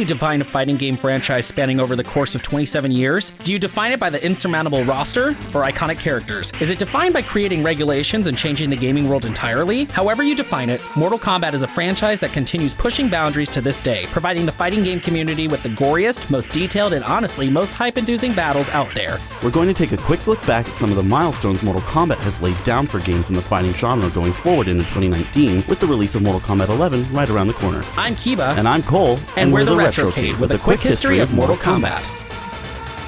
you define a fighting game franchise spanning over the course of 27 years? Do you define it by the insurmountable roster or iconic characters? Is it defined by creating regulations and changing the gaming world entirely? However you define it, Mortal Kombat is a franchise that continues pushing boundaries to this day, providing the fighting game community with the goriest, most detailed, and honestly most hype-inducing battles out there. We're going to take a quick look back at some of the milestones Mortal Kombat has laid down for games in the fighting genre going forward into 2019, with the release of Mortal Kombat 11 right around the corner. I'm Kiba. And I'm Cole. And we're the Retrocade, with a quick history of Mortal Kombat.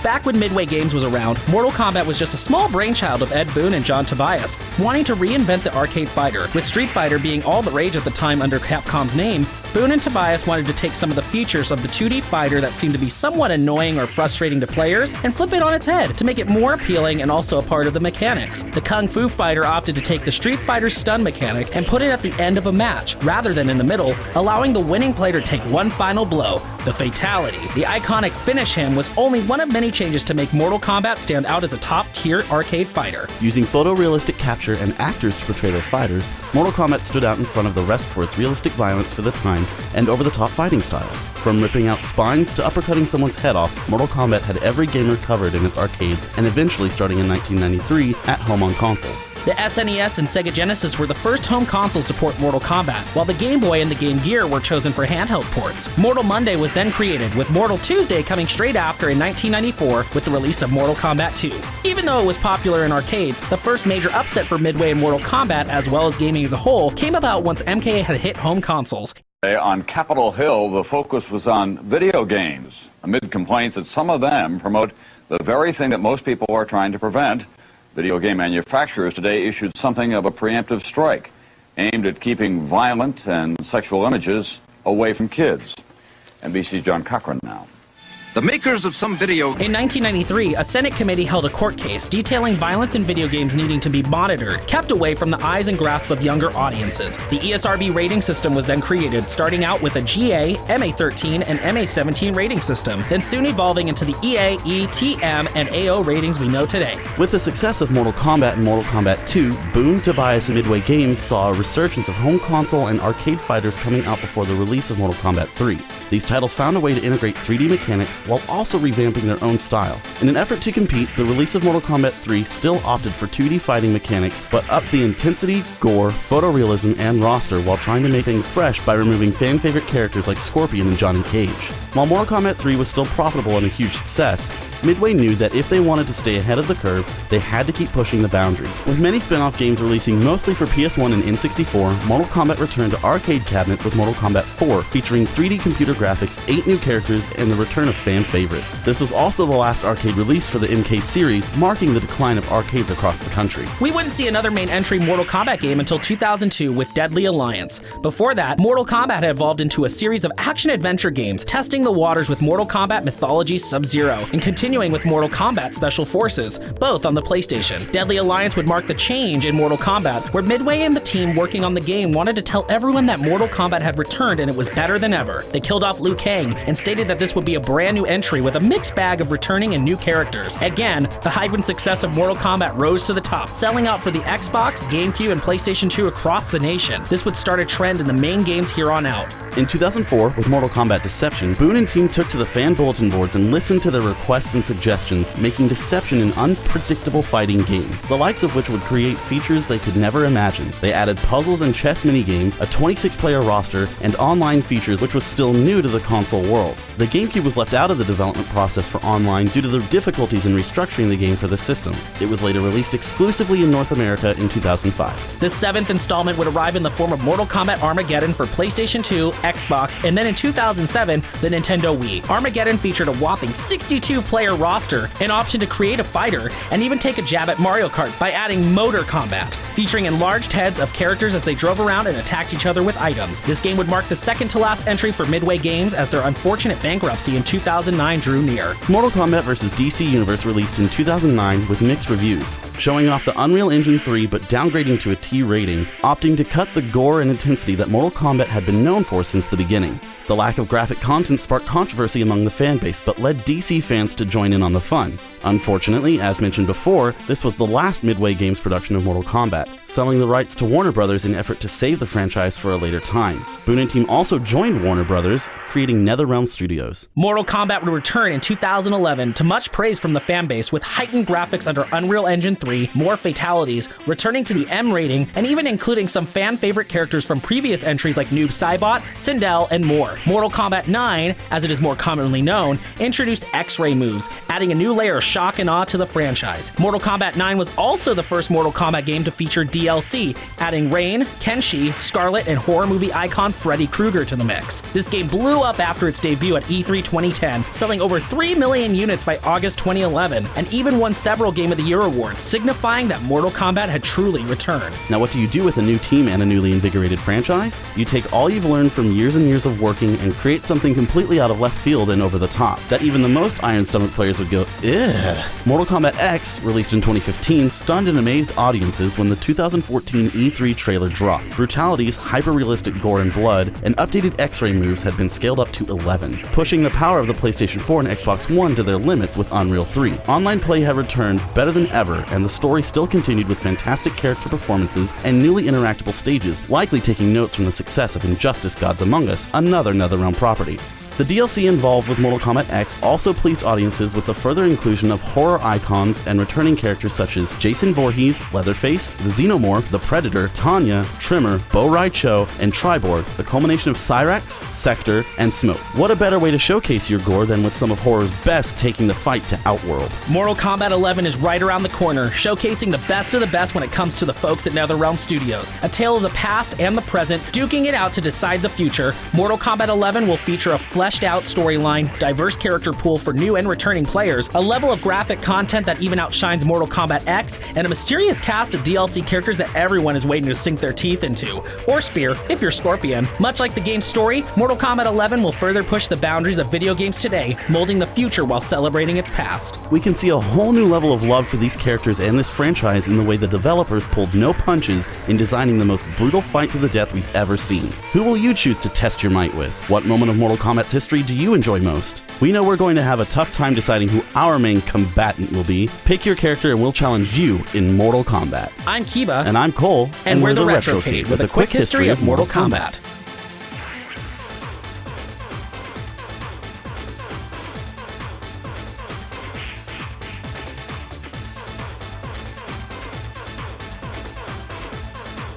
Back when Midway Games was around, Mortal Kombat was just a small brainchild of Ed Boon and John Tobias, wanting to reinvent the arcade fighter. With Street Fighter being all the rage at the time under Capcom's name, Boon and Tobias wanted to take some of the features of the 2D fighter that seemed to be somewhat annoying or frustrating to players and flip it on its head to make it more appealing and also a part of the mechanics. The Kung Fu Fighter opted to take the Street Fighter stun mechanic and put it at the end of a match, rather than in the middle, allowing the winning player to take one final blow, the Fatality. The iconic Finish Him was only one of many changes to make Mortal Kombat stand out as a top-tier arcade fighter. Using photorealistic capture and actors to portray their fighters, Mortal Kombat stood out in front of the rest for its realistic violence for the time and over-the-top fighting styles. From ripping out spines to uppercutting someone's head off, Mortal Kombat had every gamer covered in its arcades and eventually, starting in 1993, at home on consoles. The SNES and Sega Genesis were the first home consoles to port Mortal Kombat, while the Game Boy and the Game Gear were chosen for handheld ports. Mortal Monday was then created, with Mortal Tuesday coming straight after in 1994 with the release of Mortal Kombat 2. Even though it was popular in arcades, the first major upset for Midway and Mortal Kombat, as well as gaming as a whole, came about once MK had hit home consoles. On Capitol Hill, the focus was on video games, amid complaints that some of them promote the very thing that most people are trying to prevent. Video game manufacturers today issued something of a preemptive strike aimed at keeping violent and sexual images away from kids. NBC's John Cochran now. The makers of some video... In 1993, a Senate committee held a court case detailing violence in video games needing to be monitored, kept away from the eyes and grasp of younger audiences. The ESRB rating system was then created, starting out with a GA, MA13, and MA17 rating system, then soon evolving into the EA, ETM, and AO ratings we know today. With the success of Mortal Kombat and Mortal Kombat 2, Boon, Tobias, and Midway Games saw a resurgence of home console and arcade fighters coming out before the release of Mortal Kombat 3. These titles found a way to integrate 3D mechanics while also revamping their own style. In an effort to compete, the release of Mortal Kombat 3 still opted for 2D fighting mechanics, but upped the intensity, gore, photorealism, and roster while trying to make things fresh by removing fan-favorite characters like Scorpion and Johnny Cage. While Mortal Kombat 3 was still profitable and a huge success, Midway knew that if they wanted to stay ahead of the curve, they had to keep pushing the boundaries. With many spin-off games releasing mostly for PS1 and N64, Mortal Kombat returned to arcade cabinets with Mortal Kombat 4, featuring 3D computer graphics, 8 new characters, and the return of fan favorites. This was also the last arcade release for the MK series, marking the decline of arcades across the country. We wouldn't see another main entry Mortal Kombat game until 2002 with Deadly Alliance. Before that, Mortal Kombat had evolved into a series of action-adventure games, testing the waters with Mortal Kombat Mythology Sub-Zero, and continuing with Mortal Kombat Special Forces, both on the PlayStation. Deadly Alliance would mark the change in Mortal Kombat, where Midway and the team working on the game wanted to tell everyone that Mortal Kombat had returned and it was better than ever. They killed off Liu Kang and stated that this would be a brand new entry with a mixed bag of returning and new characters. Again, the hype and success of Mortal Kombat rose to the top, selling out for the Xbox, GameCube, and PlayStation 2 across the nation. This would start a trend in the main games here on out. In 2004, with Mortal Kombat Deception, Boon and team took to the fan bulletin boards and listened to their requests and suggestions, making Deception an unpredictable fighting game, the likes of which would create features they could never imagine. They added puzzles and chess minigames, a 26-player roster, and online features which was still new to the console world. The GameCube was left out of the development process for online due to the difficulties in restructuring the game for the system. It was later released exclusively in North America in 2005. The 7th installment would arrive in the form of Mortal Kombat Armageddon for PlayStation 2, Xbox, and then in 2007, the Nintendo Wii. Armageddon featured a whopping 62-player roster, an option to create a fighter, and even take a jab at Mario Kart by adding Motor Combat, featuring enlarged heads of characters as they drove around and attacked each other with items. This game would mark the second to last entry for Midway Games as their unfortunate bankruptcy in 2000 2009 drew near. Mortal Kombat vs. DC Universe released in 2009 with mixed reviews, showing off the Unreal Engine 3 but downgrading to a T rating, opting to cut the gore and intensity that Mortal Kombat had been known for since the beginning. The lack of graphic content sparked controversy among the fanbase, but led DC fans to join in on the fun. Unfortunately, as mentioned before, this was the last Midway Games production of Mortal Kombat, selling the rights to Warner Brothers in an effort to save the franchise for a later time. Boon and team also joined Warner Brothers, creating NetherRealm Studios. Mortal Kombat would return in 2011 to much praise from the fanbase with heightened graphics under Unreal Engine 3, more fatalities, returning to the M rating, and even including some fan-favorite characters from previous entries like Noob Saibot, Sindel, and more. Mortal Kombat 9, as it is more commonly known, introduced X-ray moves, adding a new layer of shock and awe to the franchise. Mortal Kombat 9 was also the first Mortal Kombat game to feature DLC, adding Rain, Kenshi, Scarlet, and horror movie icon Freddy Krueger to the mix. This game blew up after its debut at E3 2010, selling over 3 million units by August 2011, and even won several Game of the Year awards, signifying that Mortal Kombat had truly returned. Now what do you do with a new team and a newly invigorated franchise? You take all you've learned from years and years of working and create something completely out of left field and over the top, that even the most iron stomach players would go, ugh. Mortal Kombat X, released in 2015, stunned and amazed audiences when the 2014 E3 trailer dropped. Brutalities, hyper-realistic gore and blood, and updated X-ray moves had been scaled up to 11, pushing the power of the PlayStation 4 and Xbox One to their limits with Unreal 3. Online play had returned better than ever, and the story still continued with fantastic character performances and newly interactable stages, likely taking notes from the success of Injustice Gods Among Us, another NetherRealm property. The DLC involved with Mortal Kombat X also pleased audiences with the further inclusion of horror icons and returning characters such as Jason Voorhees, Leatherface, the Xenomorph, the Predator, Tanya, Trimmer, Bo Rai Cho, and Triborg, the culmination of Cyrax, Sector, and Smoke. What a better way to showcase your gore than with some of horror's best taking the fight to Outworld. Mortal Kombat 11 is right around the corner, showcasing the best of the best when it comes to the folks at NetherRealm Studios. A tale of the past and the present, duking it out to decide the future. Mortal Kombat 11 will feature a fleshed-out storyline, diverse character pool for new and returning players, a level of graphic content that even outshines Mortal Kombat X, and a mysterious cast of DLC characters that everyone is waiting to sink their teeth into. Or spear, if you're Scorpion. Much like the game's story, Mortal Kombat 11 will further push the boundaries of video games today, molding the future while celebrating its past. We can see a whole new level of love for these characters and this franchise in the way the developers pulled no punches in designing the most brutal fight to the death we've ever seen. Who will you choose to test your might with? What moment of Mortal Kombat's history do you enjoy most? We know we're going to have a tough time deciding who our main combatant will be. Pick your character and we'll challenge you in Mortal Kombat. I'm Kiba. And I'm Cole. And we're the Retrocade with a quick history of Mortal Kombat.